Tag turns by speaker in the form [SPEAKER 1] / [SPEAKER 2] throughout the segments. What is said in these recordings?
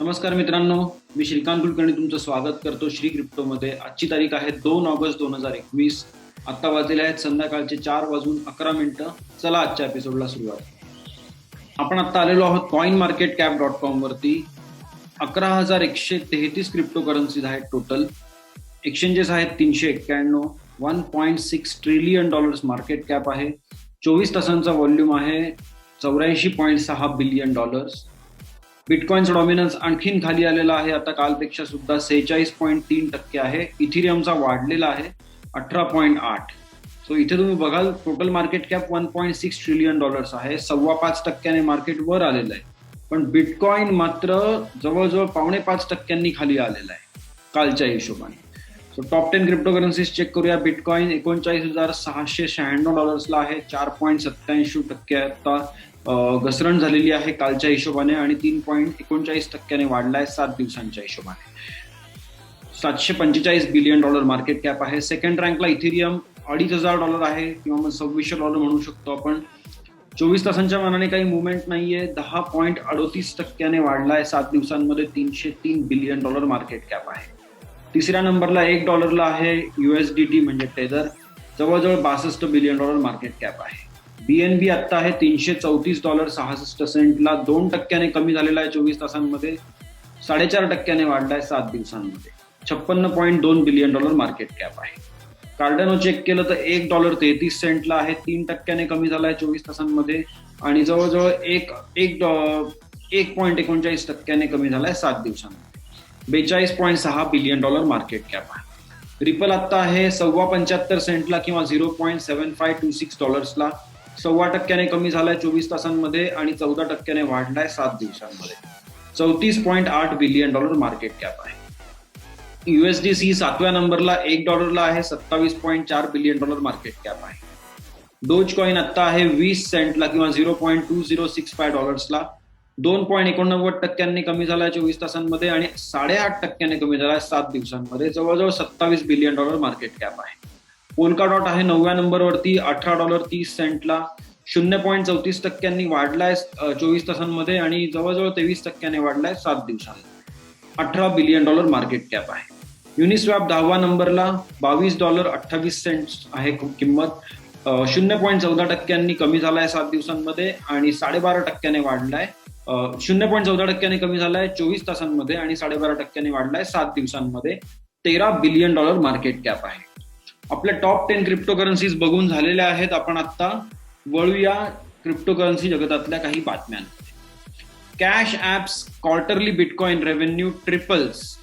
[SPEAKER 1] नमस्कार मित्रांनो, मी श्रीकांत कुलकर्णी तुमचं स्वागत करतो श्री क्रिप्टोमध्ये. आजची तारीख आहे 2 ऑगस्ट 2021. आता वाजलेले आहेत संध्याकाळचे 4:11. चला आजच्या एपिसोडला सुरुवात. आपण आता आलेलो आहोत coinmarketcap.com वरती. 11,133 क्रिप्टो करन्सीज आहेत टोटल. एक्सचेंजेस आहेत 391. $1.6 ट्रिलियन मार्केट कॅप आहे. 24 तासांचा व्हॉल्यूम आहे. $84.6 बिलियन. बिटकॉइनचा डॉमिनन्स आणखीन खाली आलेला आहे. आता कालपेक्षा सुद्धा 46.3% आहे. इथिरियमचा वाढलेला आहे 18.8. सो इथे तुम्ही बघाल टोटल मार्केट कॅप $1.6 ट्रिलियन आहे. 5.25% मार्केट वर आलेलं आहे. पण बिटकॉइन मात्र जवळजवळ 5.25% खाली आलेला आहे कालच्या हिशोबाने. So top 10 crypto currencies check करूया. बिटकॉइन $39,696 आहे. 4.87% आता घसरण झालेली आहे कालच्या हिशोबाने आणि 3.39% वाढला आहे 7 दिवसांच्या हिशोबाने. $745 बिलियन मार्केट कॅप आहे. सेकंड रँकला इथिरियम $2,500 आहे किंवा मग $2,600 म्हणू शकतो आपण. 24 तासांच्या मानाने काही मुवमेंट नाहीये. 10.38% वाढला आहे 7 दिवसांमध्ये. $303 बिलियन मार्केट कॅप आहे. तिसऱ्या नंबरला $1 आहे USDT म्हणजे टेदर. जवळजवळ $62 बिलियन मार्केट कॅप आहे. BNB आता आहे $334.66. 2% कमी झालेला आहे 24 तासांमध्ये. 4.5% वाढलाय 7 दिवसांमध्ये. $56.2 बिलियन मार्केट कॅप आहे. कार्डानो चेक केलं तर $1.33 आहे. 3% कमी झालाय 24 तासांमध्ये आणि जवळजवळ 1.39% कमी झालाय 7 दिवसांमध्ये. $42.6 बिलियन मार्केट कॅप आहे. रिपल आता आहे $0.75 किंवा $0.7526. 1.25% कमी झालाय 24 तासांमध्ये आणि 14% वाढलाय 7 दिवसांमध्ये. $34.8 बिलियन मार्केट कॅप आहे. USDC 7व्या नंबरला $1 आहे. $27.4 बिलियन मार्केट कॅप आहे. डोज कॉइन आता आहे 20 सेंटला किंवा $0.2065. 2.89% कमी झालाय 24 तासांमध्ये आणि 8.5% कमी झालाय 7 दिवसांमध्ये. जवळजवळ $27 बिलियन मार्केट कॅप आहे. पोलकाडॉट आहे 9व्या नंबरवरती $18.30. 0.34% वाढलाय 24 तासांमध्ये आणि जवळजवळ 23% वाढलाय 7 दिवसांमध्ये. $18 बिलियन मार्केट कॅप आहे. युनिस्वॅप 10व्या नंबरला $22.28 आहे किंमत. 0.14% कमी झालाय 7 दिवसांमध्ये आणि 12.5% वाढलाय. 0.14% कमी झालाय 24 तासांमध्ये आणि 12.5% वाढलाय 7 दिवसांमध्ये. $13 बिलियन मार्केट कॅप आहे. आपल्या टॉप 10 क्रिप्टो करन्सीज बघून झालेल्या आहेत. आपण आता वळूया क्रिप्टो करन्सी जगतातल्या काही बातम्यांमध्ये. Cash apps quarterly bitcoin revenue triples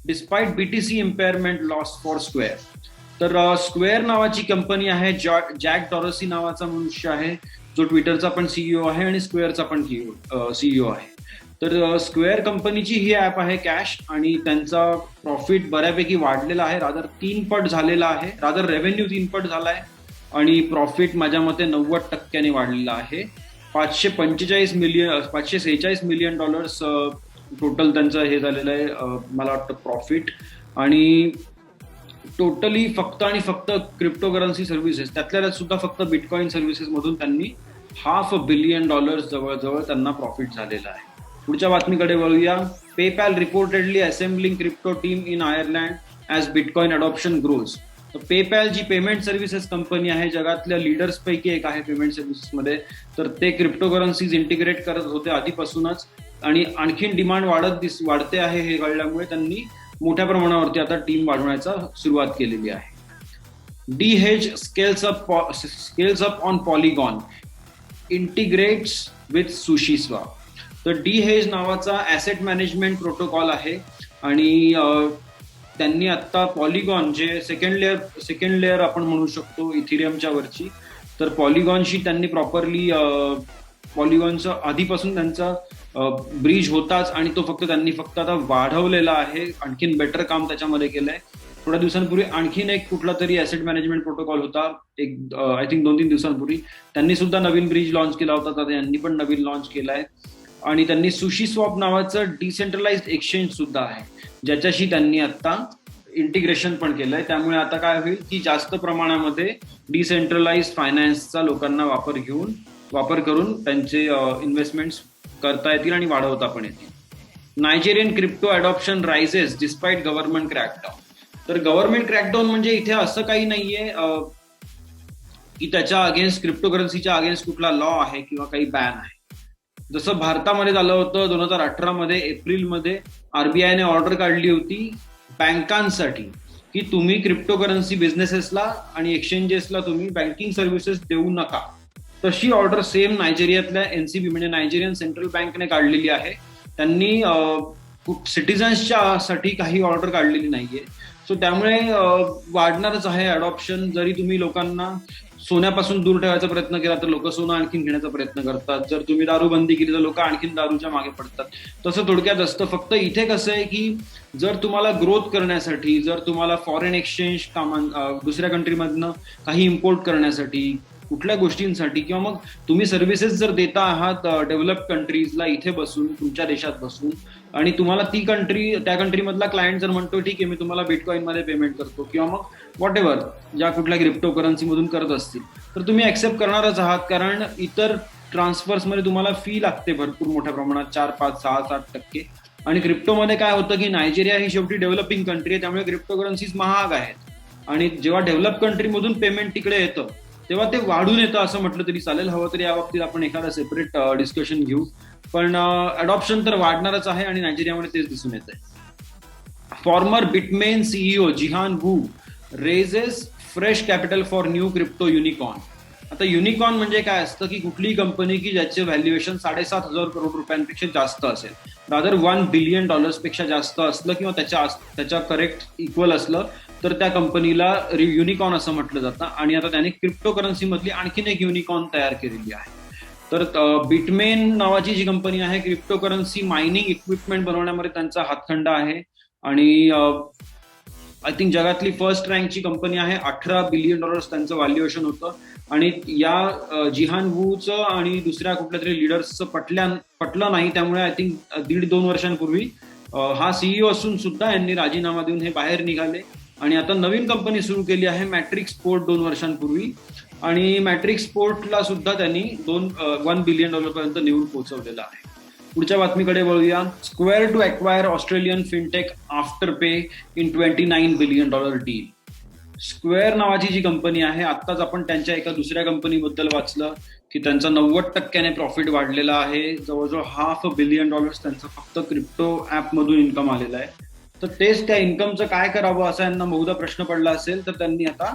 [SPEAKER 1] despite BTC इम्पेअरमेंट loss for square. तर स्क्वेअर नावाची कंपनी आहे. जॅक डॉरसी नावाचा मनुष्य आहे जो ट्विटरचा पण CEO आहे आणि स्क्वेअरचा पण CEO आहे. तर स्क्वेअर कंपनीची ही ॲप आहे कॅश आणि त्यांचा प्रॉफिट बऱ्यापैकी वाढलेला आहे. रादर 3 पट झालेला आहे. रादर रेव्हेन्यू 3 पट झालाय आणि प्रॉफिट माझ्या मते 90% वाढलेला आहे. $546 मिलियन टोटल त्यांचं हे झालेलं आहे मला वाटतं प्रॉफिट. आणि टोटली फक्त आणि फक्त क्रिप्टो करन्सी सर्व्हिसेस त्यातल्या सुद्धा फक्त बिटकॉइन सर्व्हिसेस मधून त्यांनी $500 मिलियन जवळजवळ त्यांना प्रॉफिट झालेला आहे. पुढच्या बातमीकडे वळूया. PayPal reportedly assembling crypto team in Ireland as bitcoin adoption grows. तर पेपॅल जी पेमेंट सर्व्हिसेस कंपनी आहे जगातल्या लीडर्स पैकी एक आहे पेमेंट सर्व्हिसेसमध्ये. तर ते क्रिप्टो करन्सीज इंटिग्रेट करत होते आधीपासूनच आणि आणखीन डिमांड वाढते आहे हे कळल्यामुळे त्यांनी मोठ्या प्रमाणावरती आता टीम वाढवण्याचा सुरुवात केलेली आहे. DHEDGE scales up on Polygon integrates with SushiSwap. तर DHEDGE नावाचा ऍसेट मॅनेजमेंट प्रोटोकॉल आहे आणि त्यांनी आता पॉलिगॉन जे सेकंड लेअर आपण म्हणू शकतो इथिरियमच्या वरची. तर पॉलिगॉनशी त्यांनी प्रॉपरली पॉलिगॉनचं आधीपासून त्यांचा ब्रिज होताच आणि तो त्यांनी फक्त आता वाढवलेला आहे. आणखीन बेटर काम त्याच्यामध्ये केलंय. थोड्या दिवसांपूर्वी आणखीन एक कुठला तरी ऍसेट मॅनेजमेंट प्रोटोकॉल होता आय थिंक 2-3 दिवसांपूर्वी. त्यांनी सुद्धा नवीन ब्रिज लॉन्च केला होता. तर यांनी पण नवीन लॉन्च केलाय आणि त्यांनी SushiSwap नावाचं डिसेंट्रलाइज्ड एक्सचेंज सुद्धा आहे ज्याच्याशी त्यांनी आता इंटिग्रेशन पण केलंय. त्यामुळे आता काय होईल की जास्त प्रमाणामध्ये डिसेंट्रलाइज्ड फायनान्सचा लोकांना वापर करून त्यांचे इन्व्हेस्टमेंट्स करता येतील आणि वाढवता पण येतील. Nigerian crypto adoption rises despite government crackdown. तर गव्हर्नमेंट क्रॅकडाऊन म्हणजे इथे असं काही नाहीये की त्याच्या अगेन्स्ट क्रिप्टोकरन्सीच्या अगेन्स्ट कुठला लॉ आहे किंवा काही बॅन आहे. जसं भारतामध्ये झालं होतं 2018 मध्ये एप्रिलमध्ये आरबीआयने ऑर्डर काढली होती बँकांसाठी की तुम्ही क्रिप्टोकरन्सी बिझनेसेसला आणि एक्सचेंजेसला तुम्ही बँकिंग सर्व्हिसेस देऊ नका. तशी ऑर्डर सेम नायजेरियातल्या एनसीबी म्हणजे नायजेरियन सेंट्रल बँकने काढलेली आहे. त्यांनी सिटिझन्सच्या साठी काही ऑर्डर काढलेली नाहीये. सो त्यामुळे वाढणारच आहे अडॉप्शन. जरी तुम्ही लोकांना सोन्यापासून दूर ठेवायचा प्रयत्न केला तर लोक सोनं आणखीन घेण्याचा प्रयत्न करतात. जर तुम्ही दारू बंदी केली तर लोक आणखीन दारूच्या मागे पडतात. तसं थोडक्यात असतं. फक्त इथे कसं आहे की जर तुम्हाला ग्रोथ करण्यासाठी, जर तुम्हाला फॉरेन एक्सचेंज दुसऱ्या कंट्रीमधनं काही इम्पोर्ट करण्यासाठी, कुठल्या गोष्टींसाठी किंवा मग तुम्ही सर्व्हिसेस जर देता आहात डेव्हलप कंट्रीजला इथे बसून, तुमच्या देशात बसून, आणि तुम्हाला ती कंट्री, त्या कंट्रीमधला क्लायंट जर म्हणतो ठीक आहे मी तुम्हाला बिटकॉइन मध्ये पेमेंट करतो किंवा मग व्हॉट एव्हर ज्या कुठल्या क्रिप्टो करन्सी मधून करत असतील, तर तुम्ही ऍक्सेप्ट करणारच आहात. कारण इतर ट्रान्सफर्समध्ये तुम्हाला फी लागते भरपूर मोठ्या प्रमाणात, 4, 5, 6, 7%. आणि क्रिप्टोमध्ये काय होतं की नायजेरिया ही शेवटी डेव्हलपिंग कंट्री आहे, त्यामुळे क्रिप्टो करन्सीज महाग आहेत. आणि जेव्हा डेव्हलप कंट्रीमधून पेमेंट तिकडे येतं तेव्हा ते वाढून येतं असं म्हटलं तरी चालेल. हवं तरी या बाबतीत आपण एखादा सेपरेट डिस्कशन घेऊ. पण अडॉप्शन तर वाढणारच आहे आणि नायजेरियामध्ये तेच दिसून येत आहे. Former Bitmain CEO Jihan Wu raises fresh capital for new crypto unicorn. आता युनिकॉर्न म्हणजे काय असतं की कुठलीही कंपनी की ज्याचे व्हॅल्युएशन 7,500 करोड रुपयांपेक्षा जास्त असेल, रादर $1 बिलियन पेक्षा जास्त असलं किंवा त्याच्या करेक्ट इक्वल असलं तर त्या कंपनीला युनिकॉर्न असं म्हटलं जातं. आणि आता त्याने क्रिप्टो करन्सी मधली आणखीन एक युनिकॉर्न तयार केलेली आहे. तर बिटमेन नावाची जी कंपनी आहे, क्रिप्टो करन्सी मायनिंग इक्विपमेंट बनवण्यामध्ये त्यांचा हातखंडा आहे. आणि आय थिंक जगातली फर्स्ट रँकची कंपनी आहे. $18 बिलियन त्यांचं व्हॅल्युएशन होतं. आणि या जिहान वूचं आणि दुसऱ्या कुठल्या तरी लिडर्सचं पटलं नाही, त्यामुळे आय थिंक 1.5-2 वर्षांपूर्वी हा सीईओ असून सुद्धा यांनी राजीनामा देऊन हे बाहेर निघाले आणि आता नवीन कंपनी सुरू केली आहे मॅट्रिक्स पोर्ट 2 वर्षांपूर्वी. आणि मॅट्रिक्स पोर्टला सुद्धा त्यांनी $1 बिलियन पर्यंत नेऊन पोहोचवलेलं आहे. पुढच्या बातमीकडे वळूया. Square two acquire Australian fintech after pay in $29 billion deal. Square नावाची जी कंपनी आहे, आत्ताच आपण त्यांच्या एका दुसऱ्या कंपनीबद्दल वाचलं की त्यांचा 90% प्रॉफिट वाढलेला आहे. जवळजवळ $500 बिलियन त्यांचं फक्त क्रिप्टो ऍप मधून इन्कम आलेलं आहे. तर तेच त्या इन्कमचं काय करावं असा यांना बहुधा प्रश्न पडला असेल, तर त्यांनी आता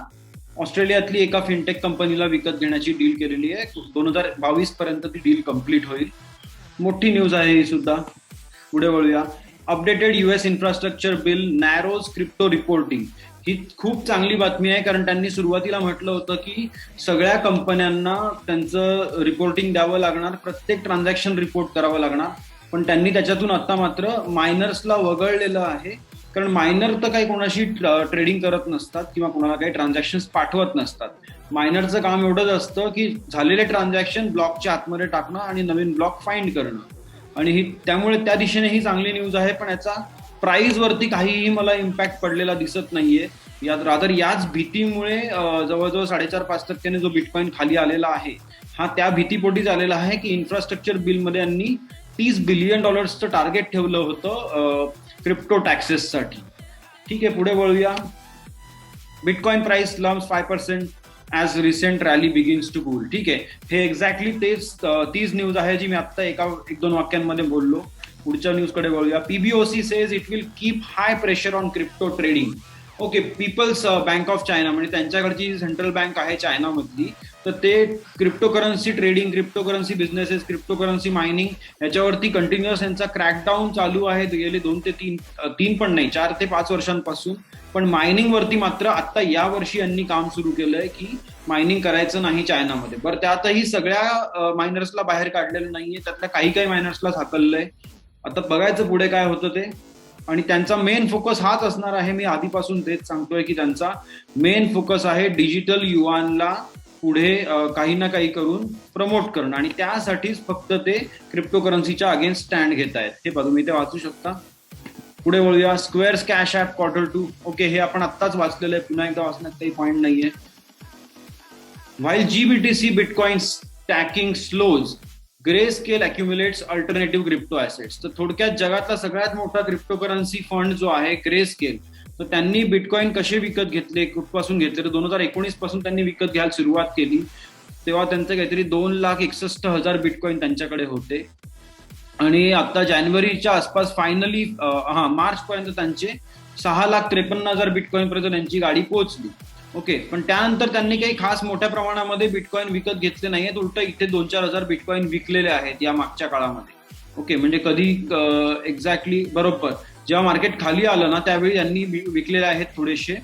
[SPEAKER 1] ऑस्ट्रेलियातली एका फिनटेक कंपनीला विकत घेण्याची डील केलेली आहे. 2022 पर्यंत ती डील कम्प्लीट होईल. मोठी न्यूज आहे ही सुद्धा. पुढे वळूया. Updated US infrastructure bill narrows crypto reporting. ही खूप चांगली बातमी आहे, कारण त्यांनी सुरुवातीला म्हटलं होतं की सगळ्या कंपन्यांना त्यांचं रिपोर्टिंग द्यावं लागणार, प्रत्येक ट्रान्झॅक्शन रिपोर्ट करावं लागणार. पण त्यांनी त्याच्यातून आता मात्र मायनर्सला वगळलेलं आहे. कारण मायनर तर काही कोणाशी ट्रेडिंग करत नसतात किंवा कोणाला काही ट्रान्झॅक्शन पाठवत नसतात. मायनरचं काम एवढंच असतं की झालेले ट्रान्झॅक्शन ब्लॉकच्या आतमध्ये टाकणं आणि नवीन ब्लॉक फाइंड करणं. आणि त्यामुळे त्या दिशेने ही चांगली न्यूज आहे. पण याचा प्राइस वरती काहीही मला इम्पॅक्ट पडलेला दिसत नाहीये. रादर याच भीतीमुळे जवळजवळ 4.5-5% जो बिटकॉइन खाली आलेला आहे, हा त्या भीतीपोटीच आलेला आहे की इन्फ्रास्ट्रक्चर बिलमध्ये यांनी $30 बिलियन टार्गेट ठेवलं होतं क्रिप्टो टॅक्सेससाठी. ठीक आहे, पुढे वळूया. Bitcoin price slumps 5% as recent rally begins to cool. ठीक आहे, हे एक्झॅक्टली तीच न्यूज आहे जी मी आता 1-2 वाक्यांमध्ये बोललो. पुढच्या न्यूज कडे वळूया. PBOC says it will keep high pressure on crypto trading. Okay, people's bank of China म्हणजे त्यांच्याकडची सेंट्रल बँक आहे चायनामधली, तर ते crypto currency trading, crypto currency businesses, crypto currency mining याच्यावरती कंटिन्युअस यांचा क्रॅकडाऊन चालू आहे गेले 2 ते 3 पण नाही 4 ते 5 वर्षांपासून. पण मायनिंग वरती मात्र आता या वर्षी यांनी काम सुरू केलंय की मायनिंग करायचं नाही चायनामध्ये. बरं, त्यातही सगळ्या मायनर्सला बाहेर काढलेलं नाहीये, त्यातल्या काही मायनर्सला हाकललंय. आता बघायचं पुढे काय होतं ते. आणि त्यांचा मेन फोकस हाच असणार आहे, मी आधीपासून तेच सांगतोय की त्यांचा मेन फोकस आहे डिजिटल युआनला पुढे काही ना काही करून प्रमोट करणं. आणि त्यासाठीच फक्त ते क्रिप्टो करन्सीच्या अगेन्स्ट स्टँड घेत आहेत. हे तुम्ही ते वाचू शकता. पुढे वळूया. Squares cash app Q2. Okay, हे आपण आत्ताच वाचलेलं आहे, पुन्हा एकदा वाचण्यात काही पॉईंट नाहीये. While GBTC bitcoin stacking slows, Grayscale accumulates alternative crypto assets. तर थोडक्यात जगातला सगळ्यात मोठा क्रिप्टोकरन्सी फंड जो आहे ग्रे स्केल, तर त्यांनी बिटकॉइन कसे विकत घेतले, कुठपासून घेतले, तर 2019 पासून त्यांनी विकत घ्यायला सुरुवात केली. तेव्हा त्यांचे काहीतरी 2,61,000 बिटकॉइन त्यांच्याकडे होते. आणि आता जानेवारीच्या आसपास फायनली मार्च पर्यंत त्यांचे 6,53,000 बिटकॉइन पर्यंत त्यांची गाडी पोहोचली. ओके, पण त्यानंतर त्यांनी काही खास मोठ्या प्रमाणामध्ये बिटकॉइन विकत घेतले नाहीयेत. उलट इथे 2-4 हजार बिटकॉइन विकलेले आहेत या मागच्या काळामध्ये. ओके, म्हणजे कधी एक्झॅक्टली बरोबर जेव्हा मार्केट खाली आलं ना त्यावेळी त्यांनी विकलेले आहेत थोडेसे,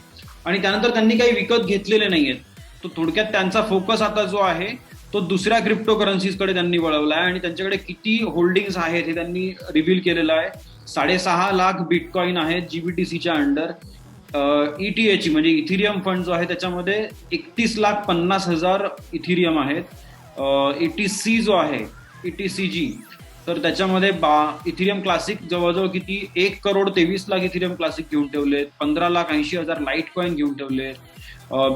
[SPEAKER 1] आणि त्यानंतर त्यांनी काही विकत घेतलेले नाहीयेत. तो थोडक्यात त्यांचा फोकस आता जो आहे तो दुसऱ्या क्रिप्टो करन्सीजकडे त्यांनी वळवला आहे. आणि त्यांच्याकडे किती होल्डिंग्स आहेत हे त्यांनी रिव्हील केलेलं आहे. 6.5 लाख बिटकॉइन आहेत जीबीटीसीच्या अंडर. ETH म्हणजे इथिरियम फंड जो आहे त्याच्यामध्ये 31,50,000 इथिरियम आहेत. ETC जो आहे ETCG, तर त्याच्यामध्ये इथिरियम क्लासिक जवळजवळ किती 1,23,00,000 इथिरियम क्लासिक घेऊन ठेवलेत. 15,80,000 लाईट कॉइन घेऊन ठेवलेत.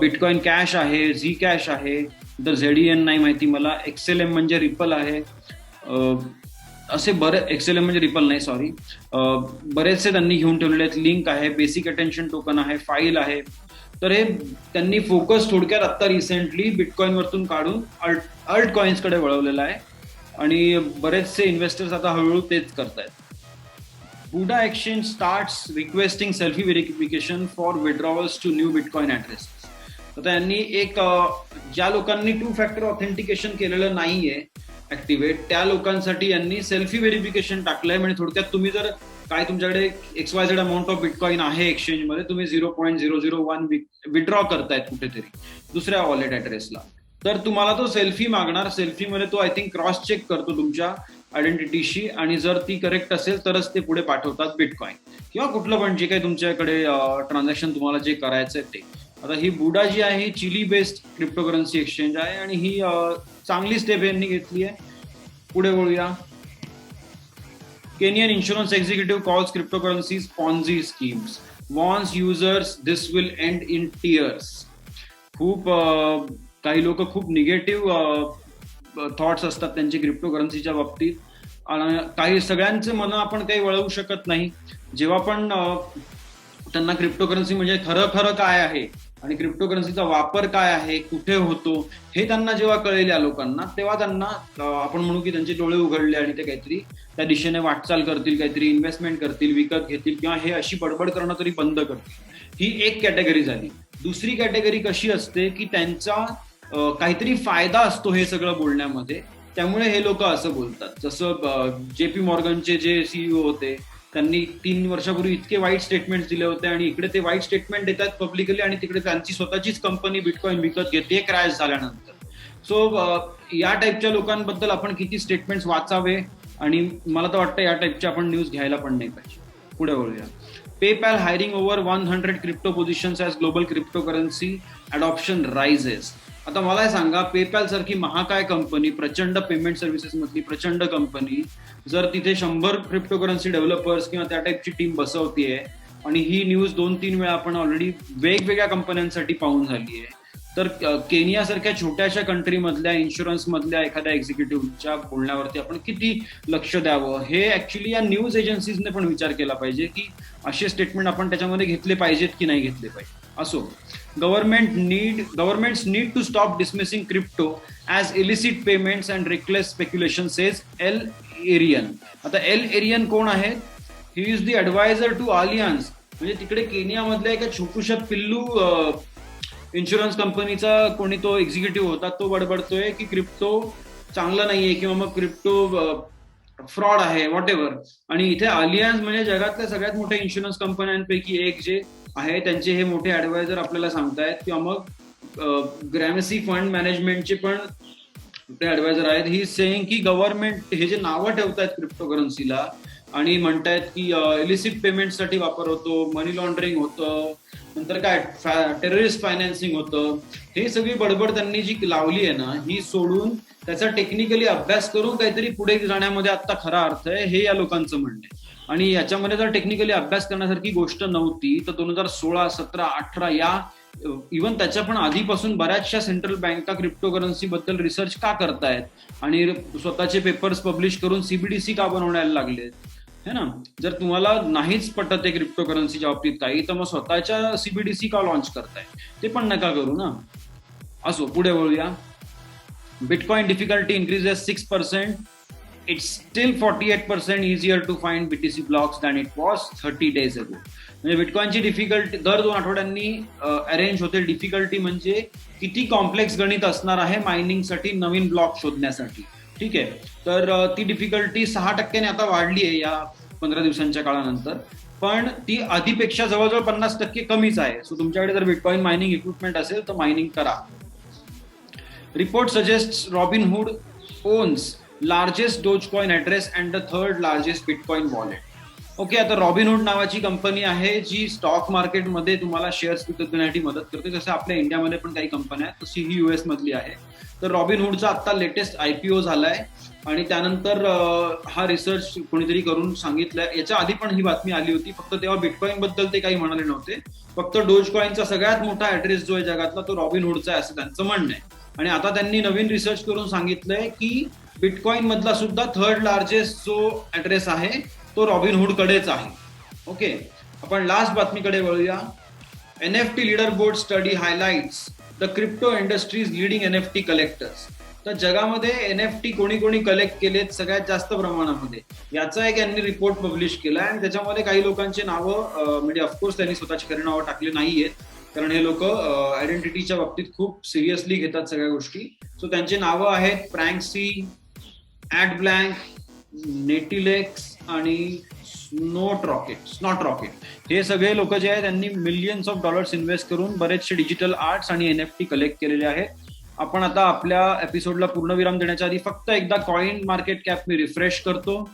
[SPEAKER 1] बिटकॉइन कॅश आहे, झी कॅश आहे, तर ZEN नाही माहिती मला. XLM म्हणजे रिपल आहे. असे XLM म्हणजे रिपल नाही, सॉरी, बरेचसे त्यांनी घेऊन ठेवलेले आहेत. लिंक आहे, बेसिक अटेन्शन टोकन आहे, फाईल आहे. तर हे त्यांनी फोकस थोडक्यात आता रिसेंटली बिटकॉइन वरतून काढून अल्ट कॉइन्सकडे वळवलेला आहे. आणि बरेचसे इन्व्हेस्टर्स आता हळूहळू तेच करतायत. Buda exchange starts requesting selfie verification for withdrawals to new bitcoin address. आता यांनी एक ज्या लोकांनी 2 फॅक्टर ऑथेंटिकेशन केलेलं नाहीये ऍक्टिव्हेट, त्या लोकांसाठी यांनी सेल्फी व्हेरिफिकेशन टाकलंय. म्हणजे थोडक्यात तुम्ही जर काय तुमच्याकडे XYZ अमाऊंट ऑफ बिटकॉइन आहे एक्सचेंजमध्ये, तुम्ही 0.001 विड्रॉ करतायत कुठेतरी दुसऱ्या वॉलेट ऍड्रेसला, तर तुम्हाला तो सेल्फी मागणार. सेल्फीमध्ये तो आय थिंक क्रॉस चेक करतो तुमच्या आयडेंटिटीशी, आणि जर ती करेक्ट असेल तरच ते पुढे पाठवतात बिटकॉइन किंवा कुठलं पण जे काही तुमच्याकडे ट्रान्झॅक्शन तुम्हाला जे करायचंय ते. आता ही बुडा जी आहे ही चिली बेस्ड क्रिप्टोकरन्सी एक्सचेंज आहे आणि ही चांगली स्टेप यांनी घेतली आहे. पुढे बोलूया. Kenyan insurance executive calls cryptocurrencies Ponzi schemes, warns users this will end in tears. खूप काही लोक खूप निगेटिव्ह थॉट्स असतात त्यांचे क्रिप्टोकरन्सीच्या बाबतीत. काही सगळ्यांचे मन आपण काही वळवू शकत नाही. जेव्हा पण त्यांना क्रिप्टोकरन्सी म्हणजे खरं काय आहे आणि क्रिप्टोकरन्सीचा वापर काय आहे, कुठे होतो, हे त्यांना जेव्हा कळेल या लोकांना, तेव्हा त्यांना आपण म्हणू की त्यांचे डोळे उघडले आणि ते काहीतरी त्या दिशेने वाटचाल करतील, काहीतरी इन्व्हेस्टमेंट करतील, विकत घेतील, किंवा हे अशी बडबड करणं तरी बंद करतील. ही एक कॅटेगरी झाली. दुसरी कॅटेगरी कशी असते की त्यांचा काहीतरी फायदा असतो हे सगळं बोलण्यामध्ये, त्यामुळे हे लोक असं बोलतात. जसं JP मॉर्गनचे जे CEO होते, त्यांनी 3 वर्षापूर्वी इतके वाईट स्टेटमेंट दिले होते आणि इकडे ते वाईट स्टेटमेंट देतात पब्लिकली आणि तिकडे त्यांची स्वतःचीच कंपनी बिटकॉइन विकत घेते क्रॅश झाल्यानंतर. सो या टाईपच्या लोकांबद्दल आपण किती स्टेटमेंट्स वाचावे, आणि मला तर वाटतं या टाईपच्या आपण न्यूज घ्यायला पण नाही पाहिजे. पुढे बोलूया. PayPal hiring over 100 crypto positions as global cryptocurrency adoption rises. आता मला सांगा, पेपॅल सारखी महाकाय कंपनी, प्रचंड पेमेंट सर्व्हिसेस मधली प्रचंड कंपनी, जर तिथे 100 क्रिप्टोकरन्सी डेव्हलपर्स किंवा त्या टाईपची टीम बसवतीये, आणि ही न्यूज 2-3 वेळा आपण ऑलरेडी वेगवेगळ्या कंपन्यांसाठी पाहून झाली आहे, तर केनियासारख्या छोट्याशा कंट्रीमधल्या इन्शुरन्स मधल्या एखाद्या एक्झिक्युटिव्हच्या बोलण्यावरती आपण किती लक्ष द्यावं, हे ऍक्च्युली या न्यूज एजन्सीजने पण विचार केला पाहिजे की असे स्टेटमेंट आपण त्याच्यामध्ये घेतले पाहिजेत की नाही घेतले पाहिजे. असो, governments need to stop dismissing crypto as illicit payments and reckless speculation, says L. Arian. आता L. Arian कोण आहे? He is the adviser to aliens. म्हणजे तिकडे केनियामधल्या एका छोटूशा पिल्लू इन्शुरन्स कंपनीचा कोणी तो एक्झिक्युटिव्ह होता, तो बडबडतोय की क्रिप्टो चांगला नाहीये किंवा मग क्रिप्टो फ्रॉड आहे, व्हॉट एव्हर. आणि इथे अलियन्स म्हणजे जगातल्या सगळ्यात मोठ्या इन्शुरन्स कंपन्यांपैकी एक जे आहे, त्यांचे हे मोठे ऍडवायझर आपल्याला सांगतायत, किंवा मग ग्रॅमसी फंड मॅनेजमेंटचे पण ते ऍडवायझर आहेत. ही सेइंग की गव्हर्नमेंट हे जे नावं ठेवतायत क्रिप्टोकरन्सीला आणि म्हणतायत की इलिसिट पेमेंटसाठी वापर होतो, मनी लॉन्ड्रिंग होतं, नंतर काय टेररिस्ट फायनान्सिंग होतं, हे सगळी बडबड त्यांनी जी लावली आहे ना, ही सोडून त्याचा टेक्निकली अभ्यास करून काहीतरी पुढे जाण्यामध्ये आता खरा अर्थ आहे, हे या लोकांचं म्हणणं आहे. आणि याच्यामध्ये जर टेक्निकली अभ्यास करण्यासारखी गोष्ट नव्हती तर 2016, 17, 18 या इव्हन त्याच्या पण आधीपासून बऱ्याचशा सेंट्रल बँका क्रिप्टोकरन्सी बद्दल रिसर्च का करतायत आणि स्वतःचे पेपर्स पब्लिश करून सीबीडीसी का बनवण्याला लागलेत, है ना. जर तुम्हाला नाहीच पटत आहे क्रिप्टोकरन्सीच्या बाबतीत काही, तर मग स्वतःच्या सीबीडीसी का लॉन्च करताय, ते पण नका करू ना. असो, पुढे वळूया. Bitcoin difficulty increases 6%. It's still 48% easier to find BTC blocks than it was 30 days ago. म्हणजे बिटकॉइनची डिफिकल्टी दर 2 आठवड्यांनी अरेंज होते. डिफिकल्टी म्हणजे किती कॉम्प्लेक्स गणित असणार आहे मायनिंगसाठी, नवीन ब्लॉक शोधण्यासाठी. ठीक आहे, तर ती डिफिकल्टी 6% आता वाढली आहे या 15 दिवसांच्या काळानंतर, पण ती आधीपेक्षा जवळजवळ 50% कमीच आहे. सो तुमच्याकडे जर बिटकॉइन मायनिंग इक्विपमेंट असेल तर मायनिंग करा. Report suggests Robinhood owns largest Dogecoin address and the third largest Bitcoin wallet. Okay, आता Robinhood नावाची कंपनी आहे जी स्टॉक मार्केटमध्ये तुम्हाला शेअर्स विकत घेण्यासाठी मदत करते. जसं आपल्या इंडियामध्ये पण काही कंपन्या आहेत, तशी ही US मधली आहे. तर Robinhoodचा आता लेटेस्ट IPO झालाय आणि त्यानंतर हा रिसर्च कोणीतरी करून सांगितलंय. याच्या आधी पण ही बातमी आली होती, फक्त तेव्हा बिटकॉइन बद्दल ते काही म्हणाले नव्हते. फक्त डोजकॉइनचा सगळ्यात मोठा ऍड्रेस जो आहे जगातला तो Robinhoodचा आहे असं त्यांचं म्हणणं आहे. आणि आता त्यांनी नवीन रिसर्च करून सांगितलंय की बिटकॉइन मधला सुद्धा थर्ड लार्जेस्ट जो ऍड्रेस आहे तो Robinhood कडेच आहे. ओके, आपण लास्ट बातमीकडे वळूया. NFT leader board study highlights the crypto industries leading NFT collectors. तर जगामध्ये NFT कोणी कोणी कलेक्ट केलेत सगळ्यात जास्त प्रमाणामध्ये, याचा एक यांनी रिपोर्ट पब्लिश केला आणि त्याच्यामध्ये काही लोकांची नावं, म्हणजे ऑफकोर्स त्यांनी स्वतःची खरी नावं टाकली नाहीयेत, कारण हे लोक आयडेंटिटीच्या बाबतीत खूप सिरियसली घेतात सगळ्या गोष्टी. सो त्यांची नावं आहेत प्रँक्सी, ॲडब्लँक, नेटिलेक्स आणि स्नॉट रॉकेट. हे सगळे लोक जे आहेत त्यांनी मिलियन्स ऑफ डॉलर्स इन्व्हेस्ट करून बरेचसे डिजिटल आर्ट्स आणि NFT कलेक्ट केलेले आहेत. आपण आता आपल्या एपिसोडला पूर्णविराम देण्याच्या आधी फक्त एकदा कॉइन मार्केट कॅप मी रिफ्रेश करतो.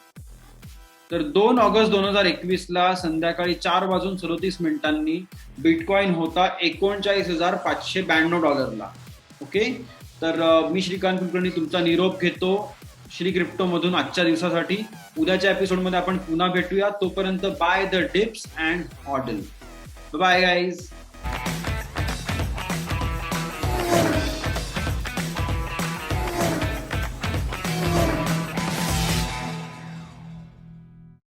[SPEAKER 1] तर 2 ऑगस्ट 2021 ला संध्याकाळी 4:37 बिटकॉइन होता $39,592. ओके, तर मी श्रीकांत कुलकर्णी तुमचा निरोप घेतो श्री क्रिप्टो मधून आजच्या दिवसासाठी. उद्याच्या एपिसोडमध्ये आपण पुन्हा भेटूया. तोपर्यंत buy the dips and hodl. Bye guys.